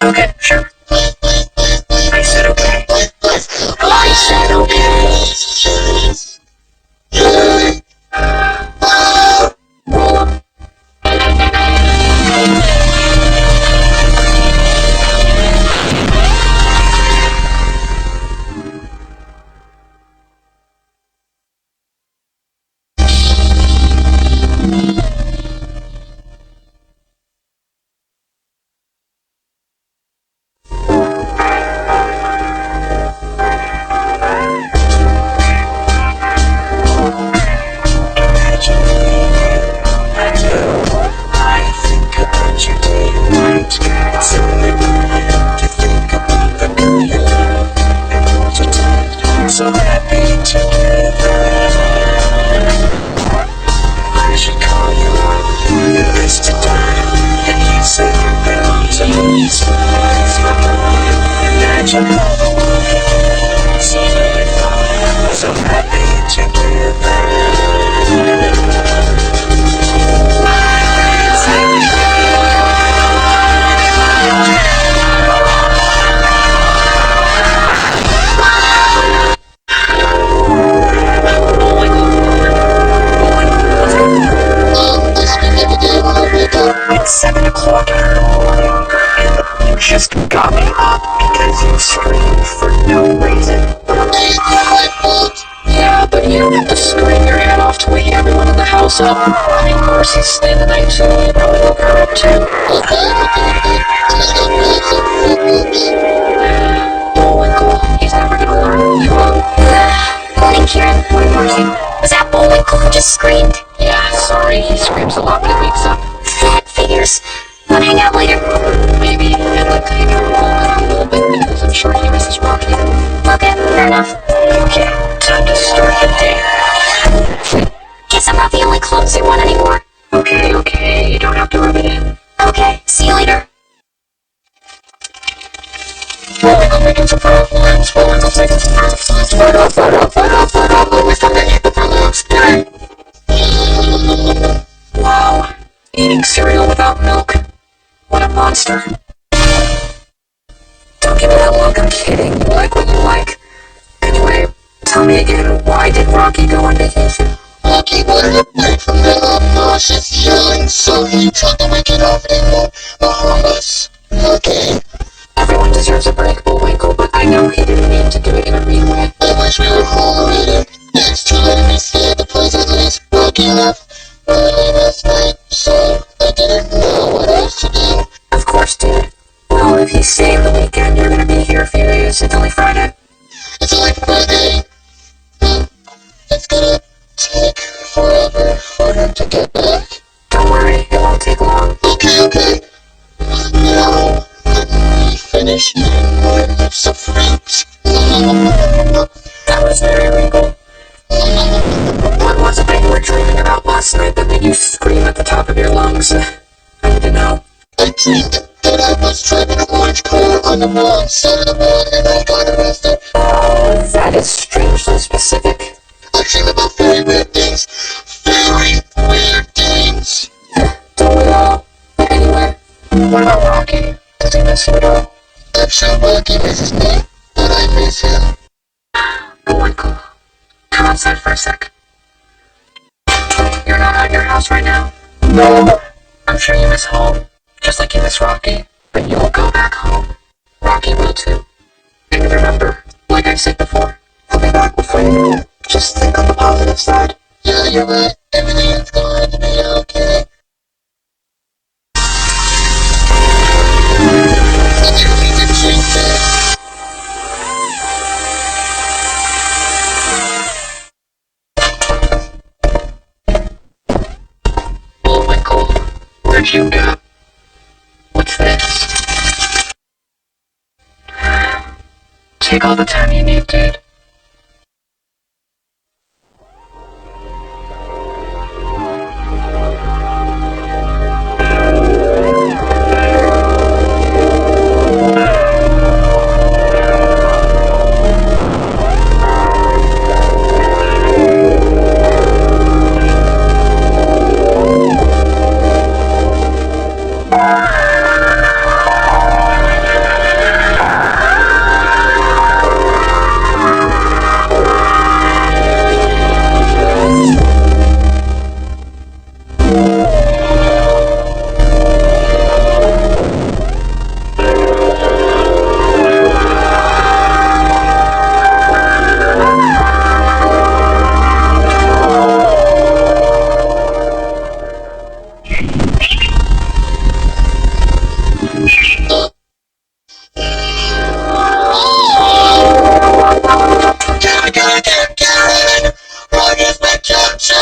Okay, sure. I said okay. I said okay. Roll up. So happy together. I should call you up this to time. And you said you belong to me. Imagine all the world. So very fine. So happy together. It's 7 o'clock in the morning, and you just got me up because you screamed for no reason. It's not my fault. Yeah, but you don't have to scream your head off to wake everyone in the house up. I mean, Marcy's staying the night too, you probably woke her up too. Bullwinkle, he's never gonna learn you up. Morning, Kieran. Morning, Marcy. Was that Bullwinkle who just screamed? Yeah, sorry, he screams a lot when he wakes up. That figures. Wanna hang out later? Maybe I'd like to hang out with Bullwinkle a little bit because I'm sure he misses Rocky. Okay, fair enough. Okay, time to start the day. Guess I'm not the only clumsy one anymore. Okay, you don't have to rub it in. Okay, see you later. Bullwinkle making some problems. Bullwinkle taking some problems. Photo. Always from the hip of her legs. Wow. Eating cereal without milk. What a monster. Don't give me that look, I'm kidding. You like what you like. Anyway, tell me again, why did Rocky go on vacation? Rocky wanted a break from the obnoxious yelling, so he tried to wake it off in the Bahamas. Okay. Everyone deserves a break, Bullwinkle, but I know he didn't mean to do it in a mean way. I wish we were home later. Next to letting me stay at the place at least. Rocky left early last night, so I didn't know what else to do. Of course, dude. Well, if he's staying the weekend, you're gonna be here a few days. It's only Friday. It's only Friday. It's gonna take forever for him to get back. Don't worry, it won't take long. Okay. Now, let me finish eating my lips of fruit. That was very legal. What was it that you were dreaming about last night that made you scream at the top of your lungs? I need to know. I dreamed that I was driving an orange car on the wrong side of the road and I got arrested. Oh, that is strangely specific. I dream about very weird things. Very weird things. Don't we all? But anyway, what about Rocky? Does he miss you at all? I'm sure Rocky misses me, but I miss him. Bullwinkle, come outside for a sec. You're not at your house right now? No. I'm sure you miss home, just like you miss Rocky, but you'll go back home. Rocky will too. And remember, like I said before, I'll be back before you know it. Just think on the positive side. Yeah, you're right. Everything is going to be okay. I do need to drink that. Bullwinkle, where'd you go? What's this? Take all the time you need, dude.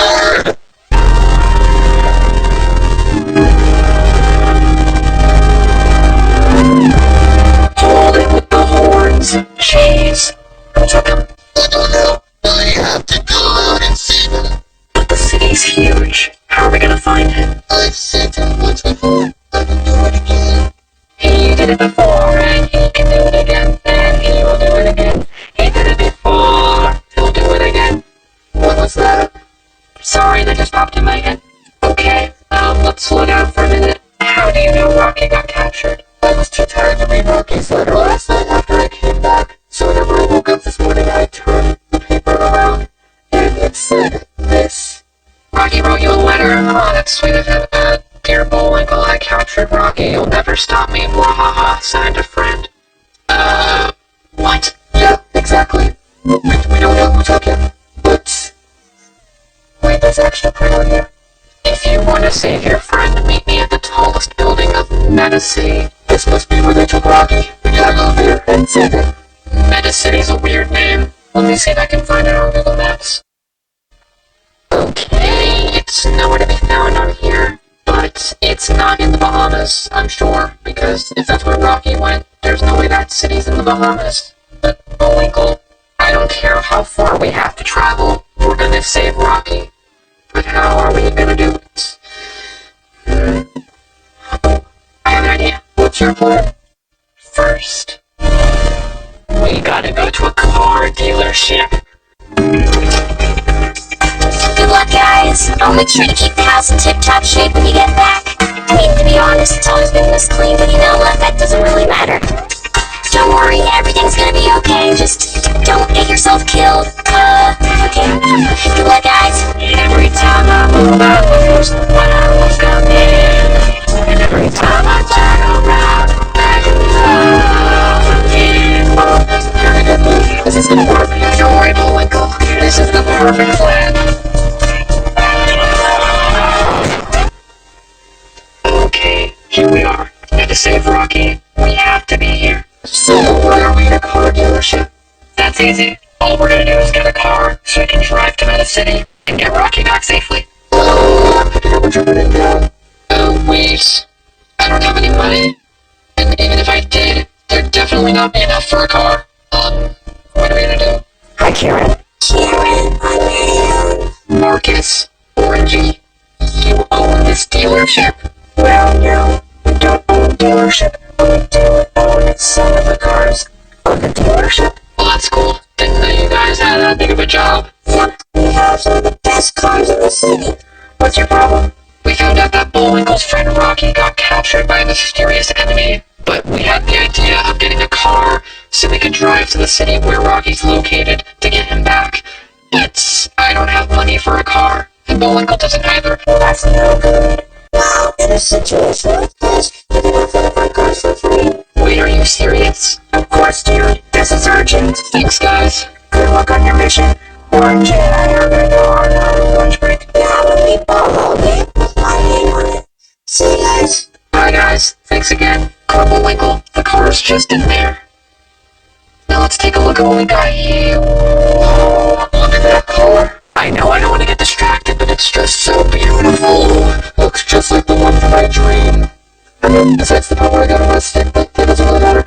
hard! Hold it with the horns. Jeez. Who took him? I don't know. I have to go out and save him. But the city's huge. How are we gonna find him? I've saved him once before. I can do it again. He did it before, and he can do it again, and he will do it again. He did it before, he'll do it again. What was that? Sorry, that just popped in my head. Okay, let's slow down for a minute. How do you know Rocky got captured? I was too tired to read Rocky's letter last night after I came back. So whenever I woke up this morning, I turned the paper around, and it said this. Rocky wrote you a letter. Oh, that's sweet of him. Dear Bullwinkle, I captured Rocky. You'll never stop me. Mwahaha, signed a friend. What? Yeah, exactly. We don't know who took him, but... Wait, there's extra print on here. If you want to save your friend, meet me at the tallest building of Meta City. This must be where they took Rocky. We gotta go there and save him. Meta City's a weird name. Let me see if I can find it on Google Maps. Okay, it's nowhere to be found on here, but it's not in the Bahamas, I'm sure, because if that's where Rocky went, there's no way that city's in the Bahamas. But Bullwinkle, I don't care how far we have to travel, we're gonna save Rocky. But how are we gonna do it? Oh, I have an idea. What's your plan? First, we gotta go to a car dealership. Good luck, guys. I'll make sure to keep the house in tip-top shape when you get back. I mean, to be honest, it's always been this clean, but you know what? That doesn't really matter. Don't worry, everything's gonna be okay. Just don't get yourself killed. Okay. Good luck, guys. Every time I move, I lose when I look up in. And every time I turn around, I love again. This is gonna work. Don't worry, Bullwinkle. This is the perfect plan. Okay, here we are. And to save Rocky, we have to be here. So, why are we in a car dealership? That's easy. All we're gonna do is get a car so we can drive to Meta City and get Rocky back safely. Oh, I'm picking up what you're putting down. Oh, wait. I don't have any money. And even if I did, there'd definitely not be enough for a car. What are we gonna do? Hi, Kieran. Kieran, I'm Marcus, Orangey, you own this dealership? Well, no, we don't own a dealership, but we do own some of the cars on the dealership. Well, that's cool. Didn't know you guys had that big of a job. Yep, we have some of the best cars in the city. What's your problem? We found out that Bullwinkle's friend Rocky got captured by a mysterious enemy, but we had the idea of getting a car so we could drive to the city where Rocky's located to get him back. But I don't have money for a car, and Bullwinkle doesn't either. Well, that's no good. Now, in a situation like this, you can have one of our cars for free. Wait, are you serious? Of course, dude. This is urgent. Thanks, guys. Good luck on your mission. Orange and I are gonna go on our lunch break. Have a meatball okay? With my name on it. See you guys. Bye, guys. Thanks again. Bullwinkle, the car's just in there. Now let's take a look at what we got here. Whoa, look at that car. I know I don't want to get distracted, but it's just so beautiful. Looks just like the one from my dream. And then besides the part where I got arrested, but that doesn't really matter.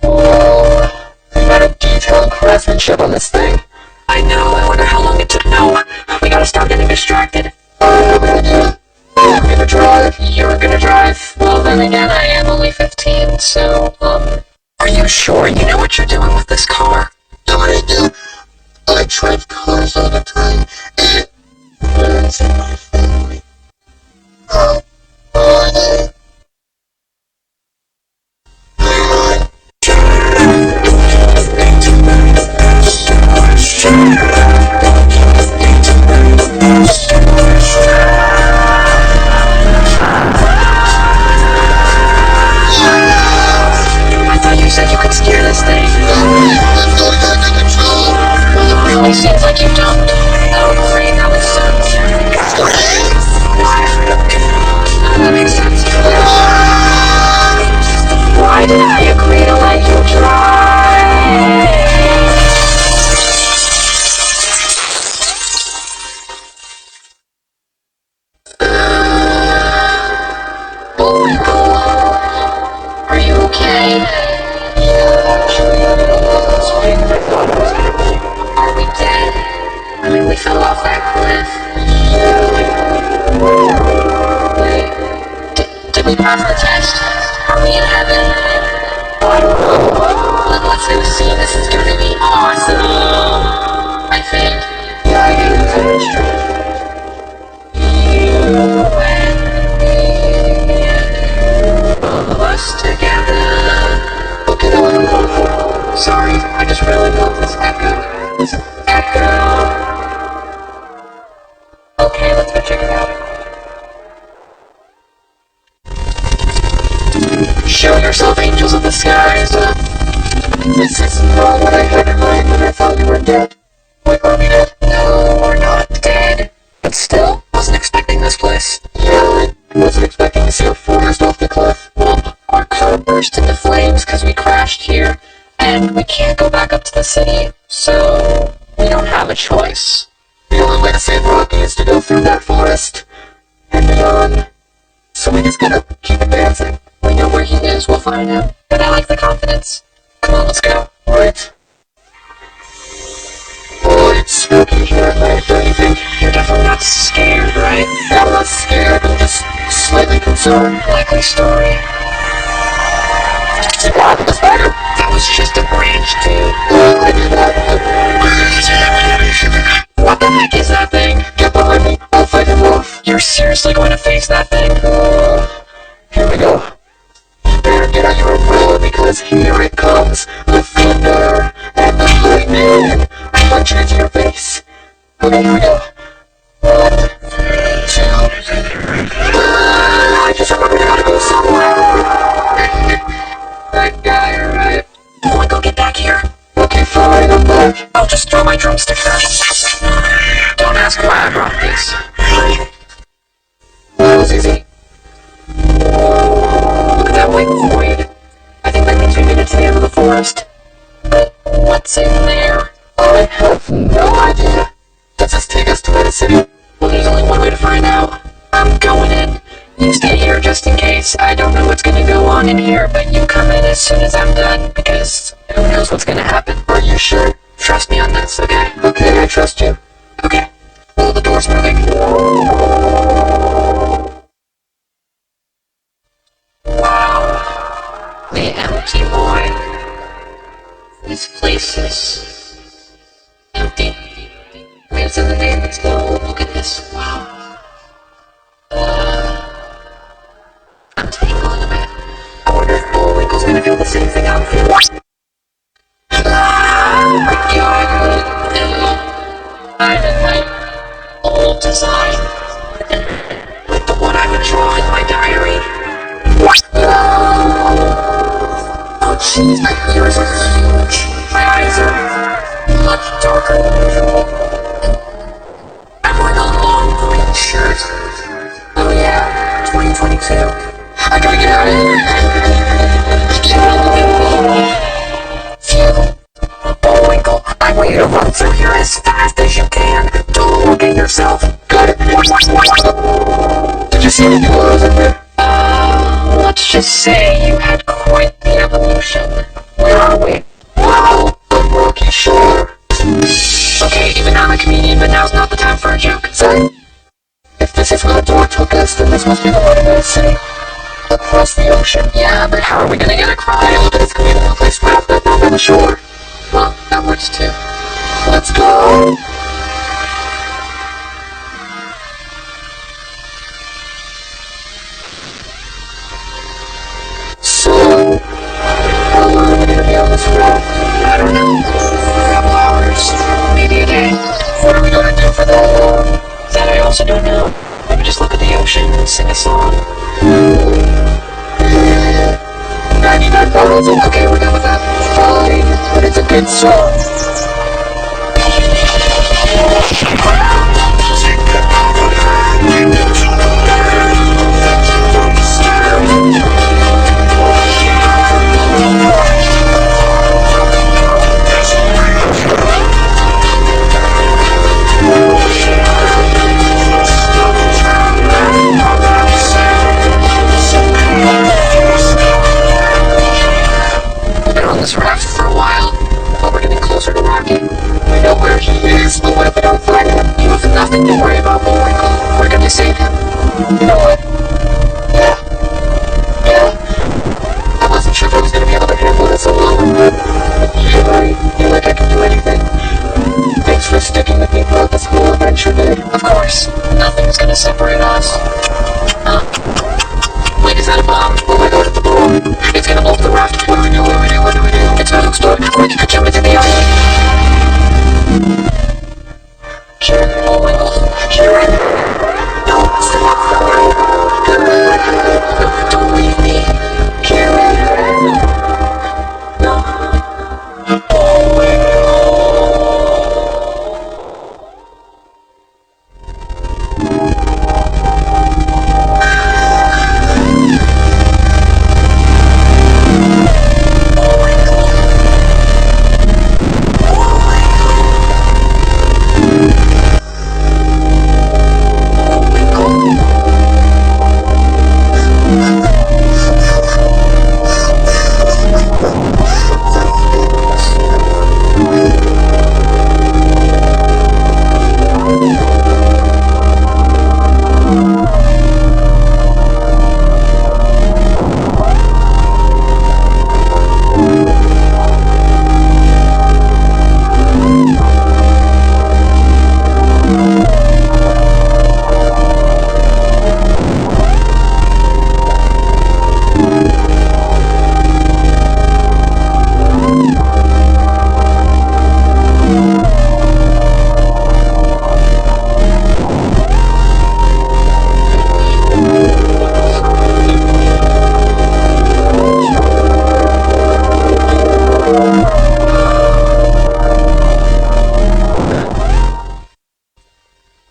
Whoa, the amount of detail and craftsmanship on this thing. I know, I wonder how long it took. No, we gotta stop getting distracted. I have an idea. I'm gonna drive. You're gonna drive? Well, then again, I am only 15, so, are you sure you know what you're doing with this car? Know what I do? I drive cars all the time. It runs in my family. How are they? I thought you said you could steer this thing. It really seems like you don't. Oh, great, that makes sense. That makes sense. Why did I agree to let you drive? we fell off that cliff. Wait, did we pass the test? Are we in heaven? Let's go see. This is gonna be awesome. I think. Yeah, I hate this industry. You and me, all of us together. Okay, now what I'm going for. Sorry, I just really love this echo. This echo. Okay, let's go check it out. Show yourself, angels of the skies. This is not what I had in mind when I thought we were dead. Wait, are we dead? No, we're not dead. But still, wasn't expecting this place. Yeah, I wasn't expecting to see a forest off the cliff. Well, our car burst into flames because we crashed here, and we can't go back up to the city, so we don't have a choice. The only way to save Rocky is to go through that forest and beyond. So we just gotta keep advancing. We know where he is, we'll find him. But I like the confidence. Come on, let's go. Right. Oh, it's spooky here at night, don't you think? You're definitely not scared, right? I'm not scared, I'm just slightly concerned. Likely story. What? The spider? That was just a branch, dude. I did that. What the heck is that thing? Get behind me, I'll fight him off. You're seriously going to face that thing? Here we go. You better get out your umbrella because here it comes. The thunder and the lightning. I'm punching into your face. Okay, here we go. 1, 2. I just remembered how to go somewhere. That guy, alright. Bullwinkle, get back here. Okay, fine, I'm back. I'll just throw my drumstick first. Don't ask why I brought this. That was easy. Look at that white void. I think that means we made it to the end of the forest. But what's in there? I have no idea. Does this take us to the city? Well, there's only one way to find out. I'm going in. You stay here just in case. I don't know what's gonna go on in here, but you come in as soon as I'm done, because who knows what's gonna happen. Are you sure? Trust me on this, okay? Okay, I trust you. Okay. Oh, the door's moving. Wow. The empty void. This place is empty. Wait, it's in the name. Let's go look at this. Wow. I'm tingling a bit. I wonder if Bullwinkle's gonna feel the same thing I'm feeling. Oh my god. I'm in my old design. With the one I would draw in my diary. Oh jeez, my ears are huge. My eyes are much darker than usual. I'm wearing a long green shirt. Oh yeah, 2022. I gotta get out of here. Phew. Bullwinkle, I want you to run through here as fast as you can. Don't look at yourself. Got it. Did you see any photos in there? Let's just say you had quite the evolution. Where are we? Wow, I'm Rocky Shore. Okay, even I'm a comedian, but now's not the time for a joke. Sorry. If this is where the door took us, then this must be the one in the city. Across the ocean. Yeah, but how are we gonna get across? I know that it's gonna be the place right off that down by the shore. Well, that works too. Let's go. So, how long are we gonna be on this road? I don't know. A couple hours. Maybe a day. What are we gonna do for that long? That I also don't know. Maybe just look at the ocean and sing a song. 99 bottles of Okay, we're done with that. fine, but it's a good song. We've been on this raft for a while, but we're getting closer to Rocky. We know where he is, but what if we don't find me throughout this whole adventure, dude. Of course, nothing's gonna separate us. Wait, is that a bomb? Oh my god, it's a bomb. It's gonna blow up the raft. What do we do? What do we do? What do we do? It's about to explode. Quick, jump into the island. Kieran And Bullwinkle. Kieran. Don't stop. Don't leave me. Kieran. No.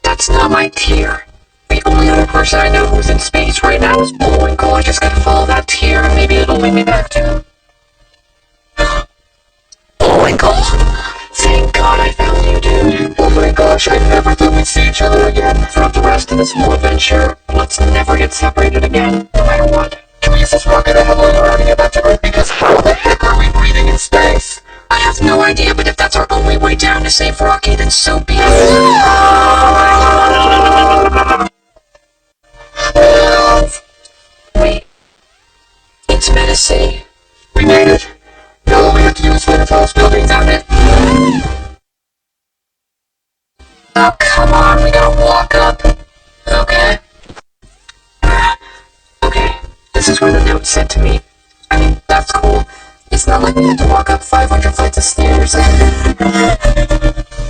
That's not my tier. The only other person I know who's in space right now is Bullwinkle. I just gotta follow that tier and maybe it'll lead me back to him. Bullwinkle! Thank God I found you, dude. Oh my gosh, I never thought we'd see each other again. Throughout the rest of this whole adventure, let's never get separated again, no matter what. Can we use this rocket to head around and get back to Earth? Because how the heck are we breathing in space? I have no idea, but if that's our only way down to save Rocky, then so be it. Wait. It's Medicine. We made it. Now all we have to do is find the tallest building. Found it. Oh, come on, we gotta walk up. Okay. Okay, this is where the note said to me. I mean, that's cool. It's not like we had to walk up 500 flights of stairs.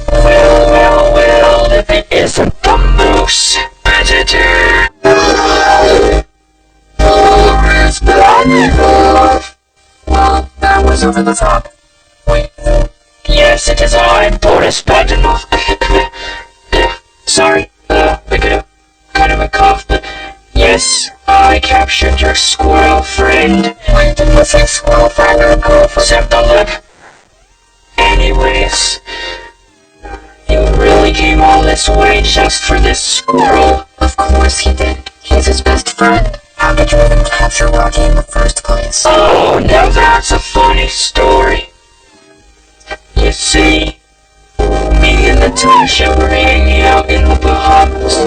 Well, if it isn't the moose editor. Well, that was over the top. Wait. Yes, it is I, Boris Badinov. Sorry, I got kind of a cough, but yes, I captured your squirrel friend. Wait, did you say squirrel friend or girlfriend? Except the lip. Anyways, you really came all this way just for this squirrel? Of course he did. He's his best friend. How did you even capture Rocky in the first place? Oh, now that's a funny story. You see, me and Natasha were hanging out in the Bahamas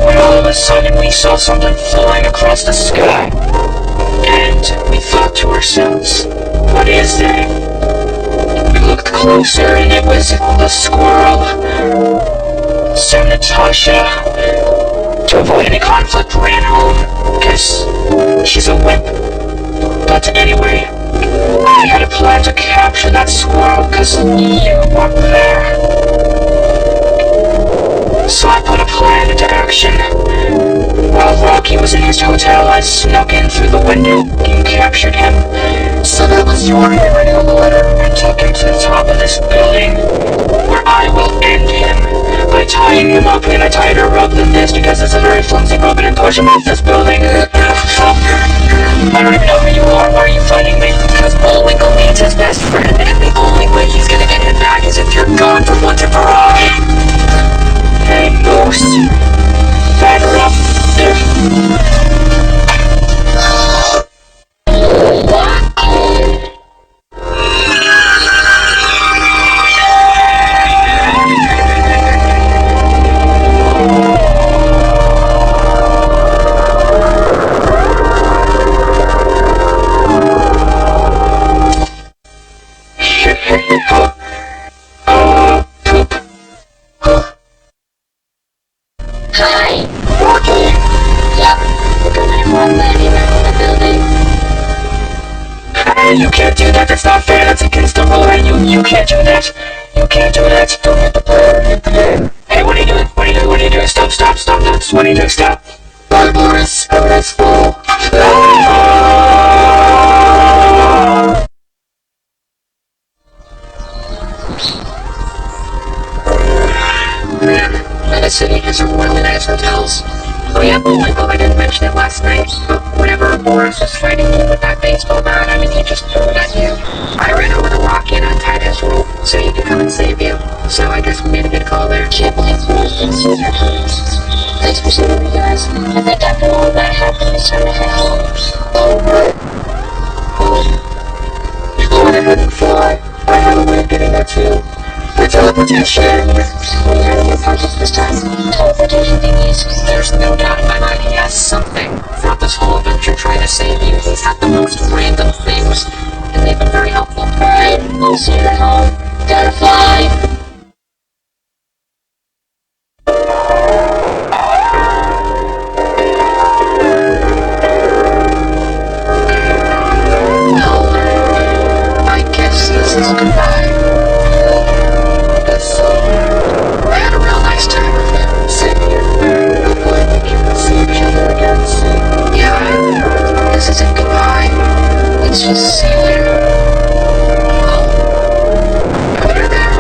when all of a sudden we saw something flying across the sky. And we thought to ourselves, what is that? We looked closer and it was the squirrel. So Natasha, to avoid any conflict, ran home, because she's a wimp. But anyway, I had a plan to capture that squirrel because you weren't there. So I put a plan into action. While Rocky was in his hotel, I snuck in through the window and captured him. So that was your handwriting on the letter? And took him to the top of this building, where I will end him by tying him up in a tighter rope than this, because it's a very flimsy rope and push him off this building. I don't even know who you are. Why are you fighting me? Because Bullwinkle needs his best friend, and the only way he's gonna get him back is if you're gone for once and for all. Hey, Moose. Batter up. Oh Hi. Rocky. Yep. We're gonna run landing around the building. Hey, you can't do that. That's not fair. That's against the rule. Hey, you can't do that. You can't do that. Don't hit the player. Hit the game. Hey, what are you doing? What are you doing? What are you doing? Stop. What are you doing? Stop. Bye, Boris. Have a nice fall. Man, the city has some really nice hotels. Oh yeah, Bullwinkle, I didn't mention it last night, but whenever Boris was fighting you with that baseball bat, I mean, he just threw it at you. I ran over to Rocky and untied his rope so he could come and save you. So I guess we made a good call there. Can't believe Boris didn't see that coming. Thanks for saving me, guys. I think after all that happened, it's time to head home. Oh, right. You go on ahead and fly. I have a way of getting there too. For teleportation. We had your punches this time. Teleportation thingies. There's no doubt in my mind he has something. Throughout this whole adventure trying to save you, he's had the most random things, and they've been very helpful. Alright, we'll see you at home. Gotta fly. Well, I guess this is goodbye. I had a real nice time with him. Same here. Hopefully we can see each other again soon. Yeah, this isn't goodbye. Let's just see you later. Oh, are you there?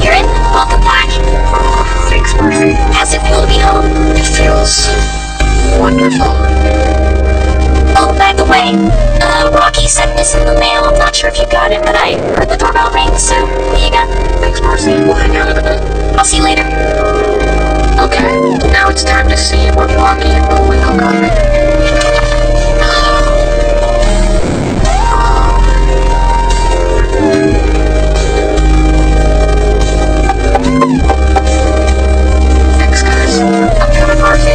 Kieran, welcome back. Thanks, Murphy. How's it feel to be home? It feels wonderful. Oh, by the way, Rocky sent this in the mail. I'm not sure if you got it, but I heard the doorbell ring, so here you go. Thanks, Marcy. We'll hang out in a bit. I'll see you later. Okay, now it's time to see what Rocky and Bullwinkle got me. Thanks, guys. I'm coming, Marcy.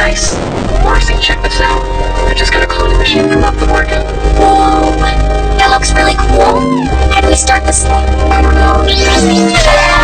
nice. Marcy, check this out. I just got a cloning machine from up the market. Whoa, that looks really cool. How do we start this thing? I don't know.